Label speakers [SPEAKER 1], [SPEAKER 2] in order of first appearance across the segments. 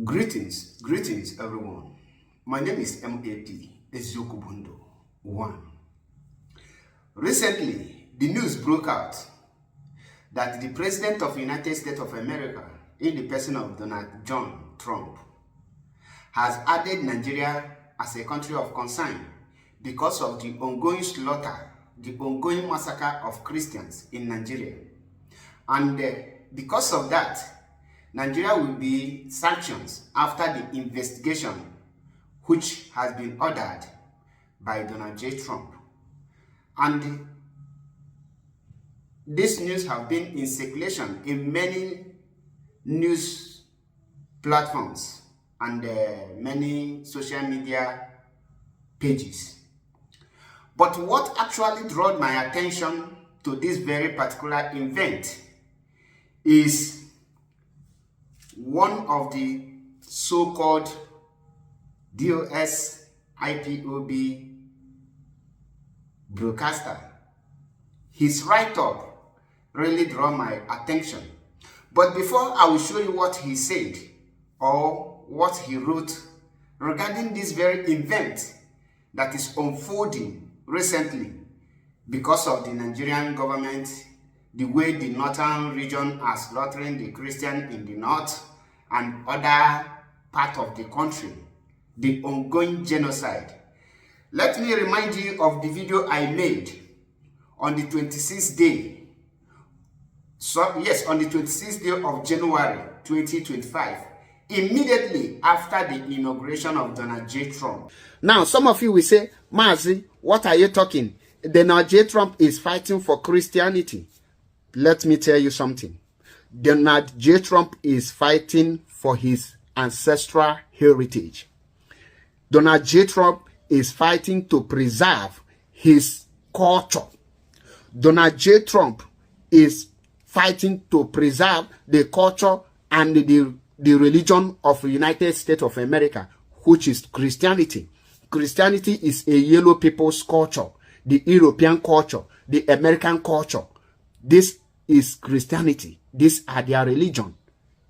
[SPEAKER 1] Greetings everyone. My name is MAP Eziokubundo 1. Recently, the news broke out that the President of the United States of America, in the person of Donald John Trump, has added Nigeria as a country of concern because of the ongoing slaughter, the ongoing massacre of Christians in Nigeria. And because of that, Nigeria will be sanctioned after the investigation which has been ordered by Donald J. Trump. And this news has been in circulation in many news platforms and many social media pages. But what actually drew my attention to this very particular event is one of the so-called DOS IPOB broadcaster. His write-up really drew my attention. But before I will show you what he said or what he wrote regarding this very event that is unfolding recently because of the Nigerian government, the way the northern region are slaughtering the Christian in the north and other part of the country, the ongoing genocide. Let me remind you of the video I made on the 26th day. On the 26th day of January 2025, immediately after the inauguration of Donald J. Trump. Now, some of you will say, Mazi, what are you talking? Donald J. Trump is fighting for Christianity. Let me tell you something. Donald J. Trump is fighting for his ancestral heritage. Donald J. Trump is fighting to preserve his culture. Donald J. Trump is fighting to preserve the culture and the religion of the United States of America, which is Christianity. Christianity is a yellow people's culture, the European culture, the American culture. This is Christianity. These are their religion.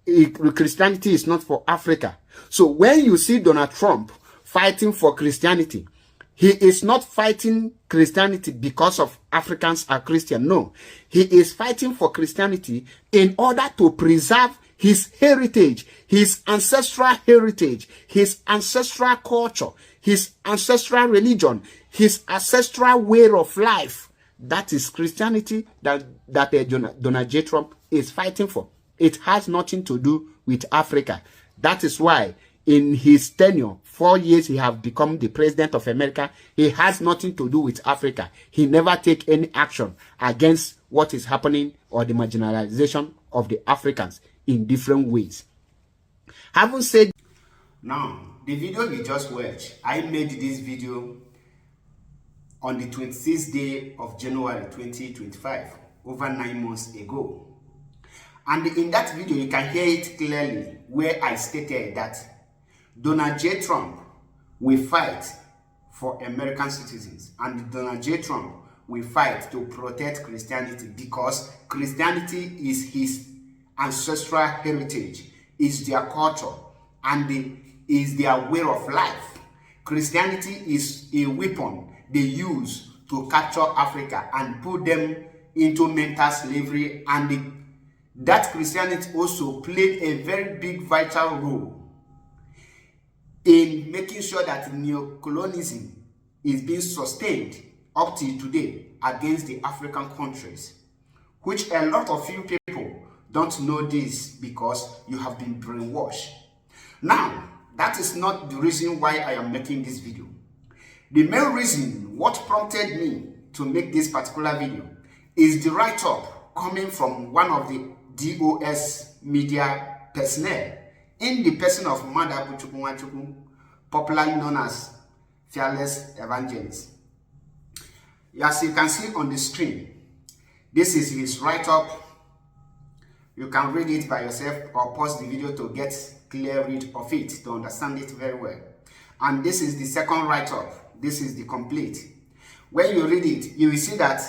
[SPEAKER 1] Christianity is not for Africa. So when you see Donald Trump fighting for Christianity, he is not fighting Christianity because of Africans are Christian. No. He is fighting for Christianity in order to preserve his heritage, his ancestral heritage, his ancestral culture, his ancestral religion, his ancestral way of life. That is Christianity that Donald J. Trump is fighting for. It has nothing to do with Africa. That is why in his tenure, 4 years he have become the president of America. He has nothing to do with Africa. He never take any action against what is happening or the marginalization of the Africans in different ways. Having said, now the video you just watched, I made this video on the 26th day of January 2025, over 9 months ago. And in that video, you can hear it clearly where I stated that Donald J. Trump will fight for American citizens and Donald J. Trump will fight to protect Christianity because Christianity is his ancestral heritage, is their culture, and is their way of life. Christianity is a weapon they use to capture Africa and put them into mental slavery, and that Christianity also played a very big vital role in making sure that neocolonialism is being sustained up till today against the African countries, which a lot of you people don't know this because you have been brainwashed. Now, that is not the reason why I am making this video. The main reason, what prompted me to make this particular video, is the write-up coming from one of the DOS media personnel in the person of Madabu Chukwuchukwu, popularly known as Fearless Evangelist. As you can see on the screen, this is his write-up. You can read it by yourself or pause the video to get clear read of it to understand it very well. And this is the second write-up. This is the complete. When you read it, you will see that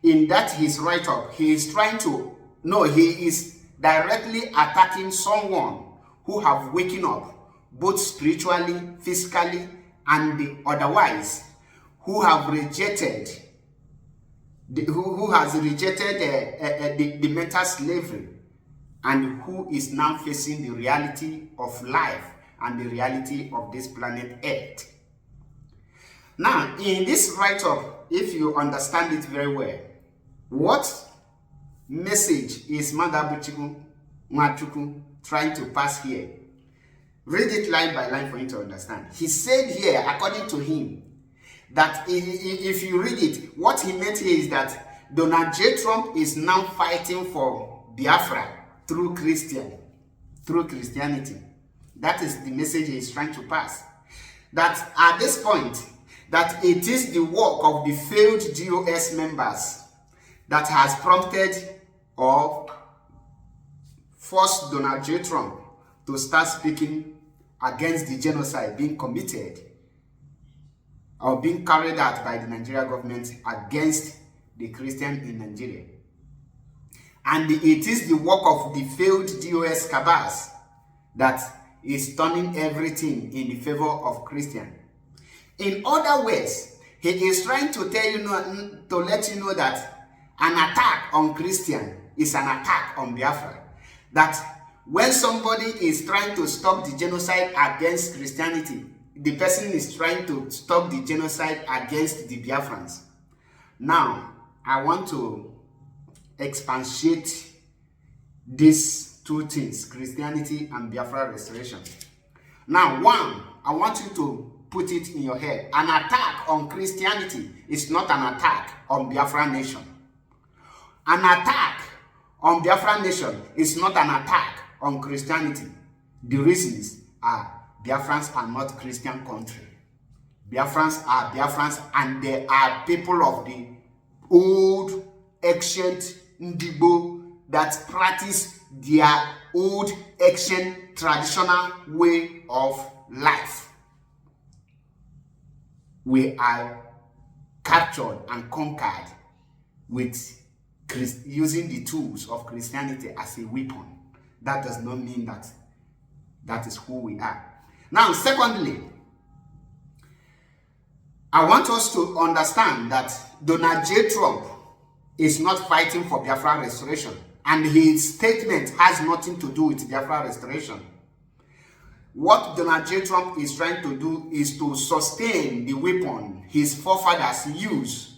[SPEAKER 1] in that his write-up, he is trying to, no, he is directly attacking someone who have waken up, both spiritually, physically, and otherwise, who have rejected, who has rejected the mental slavery, and who is now facing the reality of life and the reality of this planet Earth. Now, in this write-up, if you understand it very well, what message is Madabuchiku Nwachukwu trying to pass here? Read it line by line for you to understand. He said here, according to him, that if you read it, what he meant here is that Donald J. Trump is now fighting for Biafra through Christianity. That is the message he is trying to pass. That at this point, that it is the work of the failed GOS members that has prompted or forced Donald J. Trump to start speaking against the genocide being committed or being carried out by the Nigerian government against the Christian in Nigeria. And it is the work of the failed DOS cabals that is turning everything in the favor of Christian. In other words, he is trying to tell you, to let you know that an attack on Christian is an attack on Biafra. That when somebody is trying to stop the genocide against Christianity, the person is trying to stop the genocide against the Biafrans. Now, I want to expatiate these two things, Christianity and Biafra restoration. Now, one, I want you to put it in your head. An attack on Christianity is not an attack on Biafra nation. An attack on Biafra nation is not an attack on Christianity. The reasons are Biafrans are not Christian country. Biafrans are Biafrans, and they are people of the old, ancient Ndibo that practice their old, ancient, traditional way of life. We are captured and conquered with using the tools of Christianity as a weapon. That does not mean that that is who we are. Now, secondly, I want us to understand that Donald J. Trump is not fighting for Biafra restoration, and his statement has nothing to do with Biafra restoration. What Donald J. Trump is trying to do is to sustain the weapon his forefathers used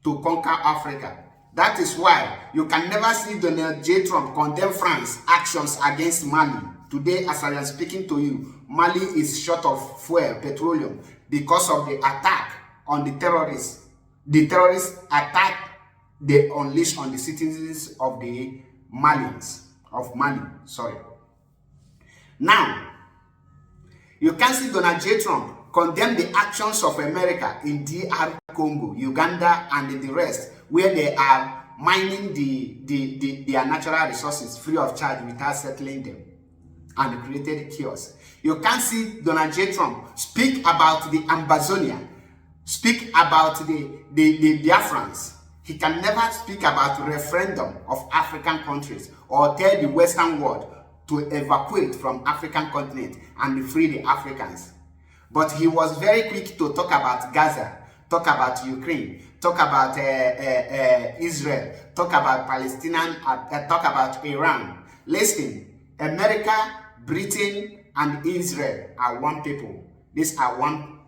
[SPEAKER 1] to conquer Africa. That is why you can never see Donald J. Trump condemn France's actions against Mali. Today, as I am speaking to you, Mali is short of fuel, petroleum, because of the attack on the terrorists. The terrorist attack they unleashed on the citizens of the Malians, of Mali, sorry. Now, you can see Donald J. Trump condemn the actions of America in DR Congo, Uganda, and the rest, where they are mining their natural resources free of charge without settling them, and created chaos. You can see Donald J. Trump speak about the Amazonia, speak about the Biafrans. He can never speak about referendum of African countries or tell the Western world to evacuate from African continent and free the Africans. But he was very quick to talk about Gaza, talk about Ukraine, talk about Israel, talk about Palestinian, talk about Iran. Listen, America, Britain, and Israel are one people. These are one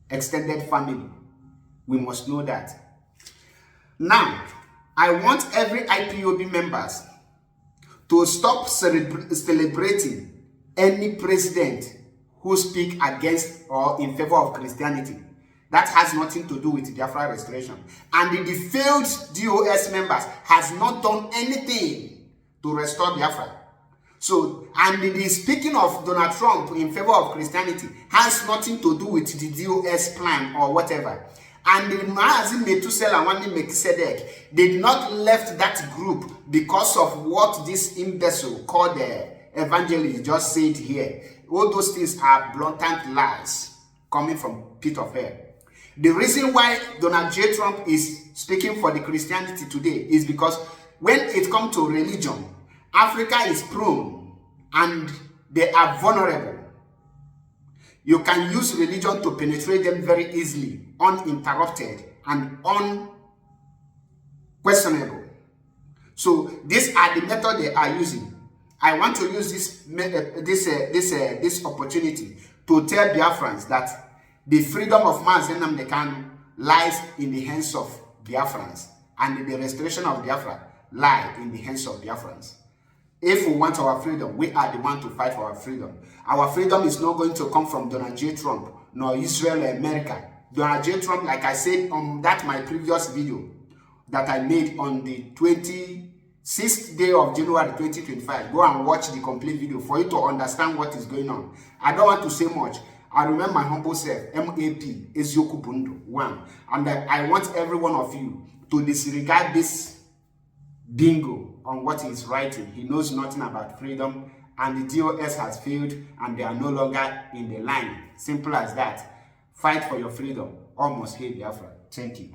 [SPEAKER 1] extended family. We must know that. Now, I want every IPOB members to stop celebrating any president who speak against or in favor of Christianity. That has nothing to do with Biafra restoration. And the failed DOS members has not done anything to restore Biafra. So, and the speaking of Donald Trump in favor of Christianity has nothing to do with the DOS plan or whatever. And the Maazim Metusel and Wani Melchizedek did not left that group because of what this imbecile called the evangelist just said here. All those things are blatant lies coming from pit of hell. The reason why Donald J. Trump is speaking for the Christianity today is because when it comes to religion Africa is prone and they are vulnerable. You can use religion to penetrate them very easily, uninterrupted and unquestionable. So these are the method they are using. I want to use this opportunity to tell Biafrans that the freedom of Mazi Nnamdi Kanu lies in the hands of Biafrans, and the restoration of Biafra lies in the hands of Biafrans. If we want our freedom, we are the one to fight for our freedom. Our freedom is not going to come from Donald J. Trump, nor Israel or America. Donald J. Trump, like I said on that my previous video that I made on the 26th day of January 2025, go and watch the complete video for you to understand what is going on. I don't want to say much. I remember my humble self, MAP, Ezioku Bundu, 1. And I want every one of you to disregard this bingo on what he's writing. He knows nothing about freedom, and the DOS has failed, and they are no longer in the line. Simple as that. Fight for your freedom. Almost here, Biafra. Thank you.